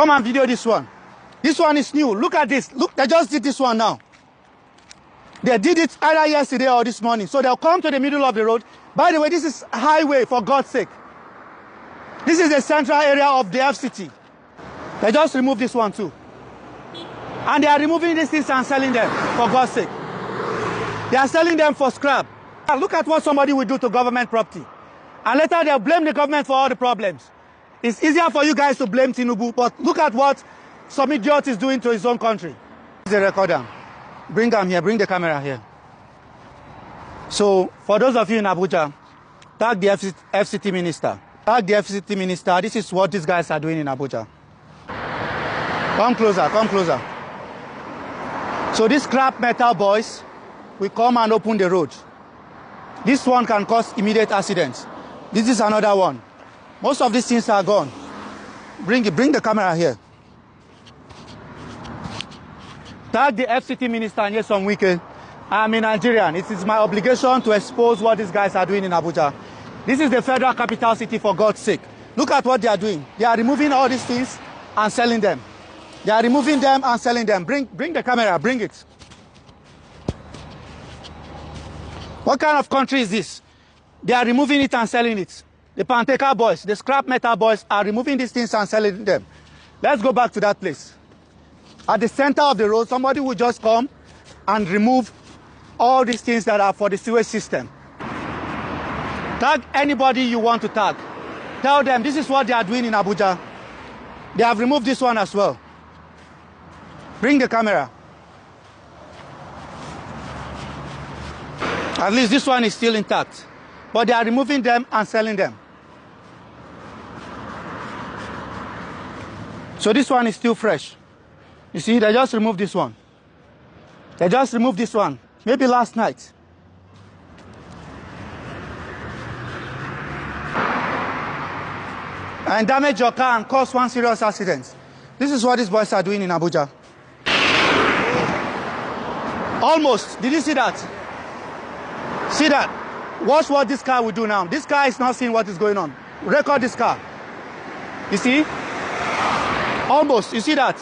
Come and video this one. This one is new. Look at this. Look, they just did this one now. They did it either yesterday or this morning. So they'll come to the middle of the road. By the way, this is highway, for God's sake. This is the central area of the FCT. They just removed this one too. And they are removing these things and selling them, for God's sake. They are selling them for scrap. Look at what somebody will do to government property. And later they'll blame the government for all the problems. It's easier for you guys to blame Tinubu, but look at what some idiot is doing to his own country. The recorder. Bring them here, bring the camera here. So, for those of you in Abuja, tag the FCT minister. Tag the FCT minister. This is what these guys are doing in Abuja. Come closer, come closer. So these scrap metal boys will come and open the road. This one can cause immediate accidents. This is another one. Most of these things are gone. Bring the camera here. Tag the FCT minister and some weekend. I'm a Nigerian. It is my obligation to expose what these guys are doing in Abuja. This is the federal capital city, for God's sake. Look at what they are doing. They are removing all these things and selling them. They are removing them and selling them. Bring the camera, bring it. What kind of country is this? They are removing it and selling it. The Panteka boys, the scrap metal boys are removing these things and selling them. Let's go back to that place. At the center of the road, somebody will just come and remove all these things that are for the sewage system. Tag anybody you want to tag. Tell them this is what they are doing in Abuja. They have removed this one as well. Bring the camera. At least this one is still intact. But they are removing them and selling them. So this one is still fresh. You see, they just removed this one. They just removed this one. Maybe last night. And damage your car and cause one serious accident. This is what these boys are doing in Abuja. Almost. Did you see that? See that? Watch what this car will do now. This car is not seeing what is going on. Record this car. You see? Almost. You see that?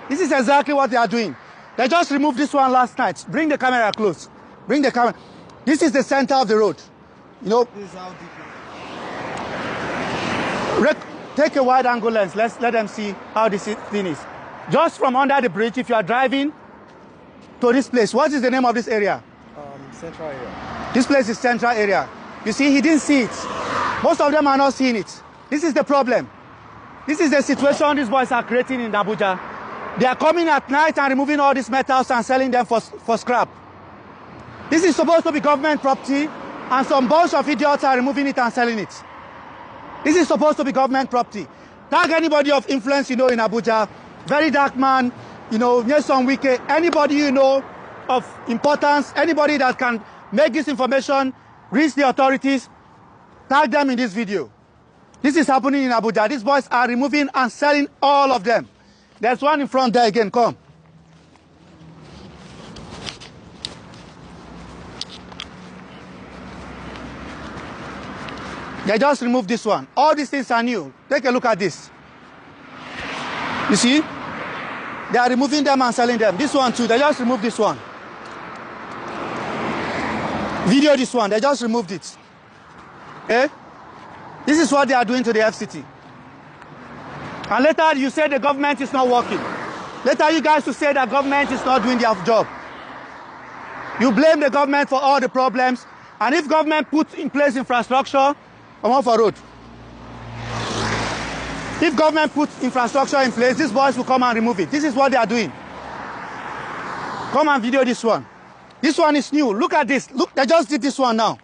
This is exactly what they are doing. They just removed this one last night. Bring the camera close. Bring the camera. This is the center of the road. You know? This is how deep. Take a wide angle lens. Let's let them see how this thing is. Just from under the bridge, if you are driving to this place, what is the name of this area? Central area. This place is central area. You see, he didn't see it. Most of them are not seeing it. This is the problem. This is the situation these boys are creating in Abuja. They are coming at night and removing all these metals and selling them for scrap. This is supposed to be government property, and some bunch of idiots are removing it and selling it. This is supposed to be government property. Tag anybody of influence you know in Abuja, very dark man, you know, Nelson Wike, anybody you know of importance, anybody that can make this information reach the authorities, tag them in this video. This is happening in Abuja. These boys are removing and selling all of them. There's one in front there again, come. They just removed this one. All these things are new. Take a look at this. You see? They are removing them and selling them. This one too, they just removed this one. Video this one, they just removed it. Eh? This is what they are doing to the FCT. And later you say the government is not working. Later you guys will say that government is not doing their job. You blame the government for all the problems. And if government puts in place infrastructure, come on for road. If government puts infrastructure in place, these boys will come and remove it. This is what they are doing. Come and video this one. This one is new. Look at this. Look, they just did this one now.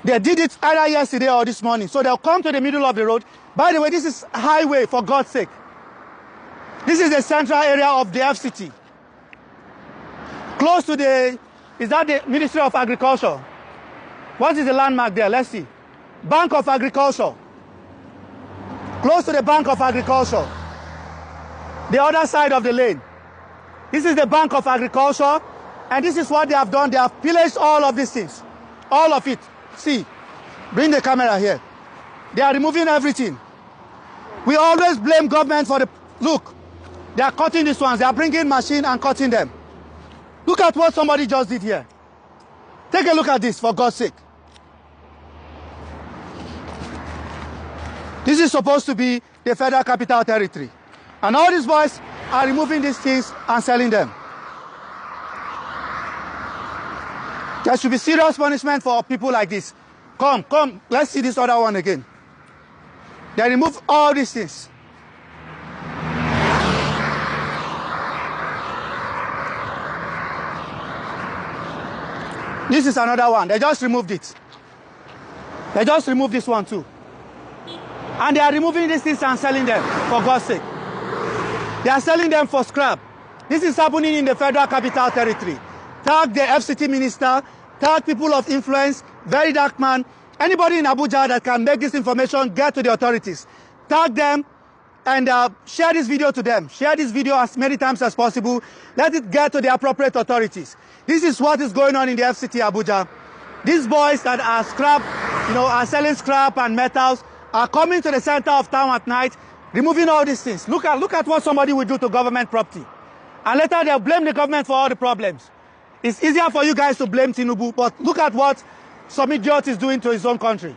They did it either yesterday or this morning. So they'll come to the middle of the road. By the way, this is highway, for God's sake. This is the central area of the FCT. Close to the, is that the Ministry of Agriculture? What is the landmark there? Let's see. Bank of Agriculture. Close to the Bank of Agriculture. The other side of the lane. This is the Bank of Agriculture. And this is what they have done. They have pillaged all of these things. All of it. See. Bring the camera here. They are removing everything. We always blame government for the... Look, they are cutting these ones. They are bringing machine and cutting them. Look at what somebody just did here. Take a look at this, for God's sake. This is supposed to be the Federal Capital Territory. And all these boys are removing these things and selling them. There should be serious punishment for people like this. Come, let's see this other one again. They remove all these things. This is another one. They just removed it. They just removed this one too. And they are removing these things and selling them, for God's sake. They are selling them for scrap. This is happening in the Federal Capital Territory. Tag the FCT minister, tag people of influence, very dark man, anybody in Abuja that can make this information get to the authorities. Tag them and share this video to them. Share this video as many times as possible. Let it get to the appropriate authorities. This is what is going on in the FCT Abuja. These boys that are scrap, are selling scrap and metals, are coming to the center of town at night, removing all these things. Look at what somebody will do to government property. And later they'll blame the government for all the problems. It's easier for you guys to blame Tinubu, but look at what some idiot is doing to his own country.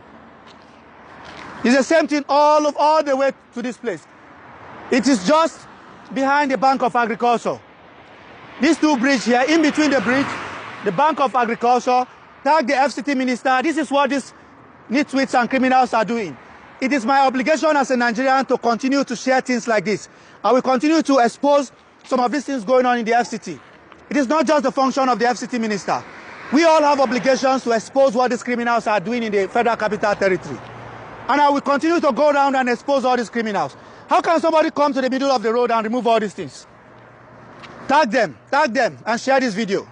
It's the same thing all the way to this place. It is just behind the Bank of Agriculture. These two bridges here, in between the bridge, the Bank of Agriculture, tag the FCT minister. This is what these nitwits and criminals are doing. It is my obligation as a Nigerian to continue to share things like this. I will continue to expose some of these things going on in the FCT. It is not just the function of the FCT minister. We all have obligations to expose what these criminals are doing in the Federal Capital Territory. And I will continue to go around and expose all these criminals. How can somebody come to the middle of the road and remove all these things? Tag them, and share this video.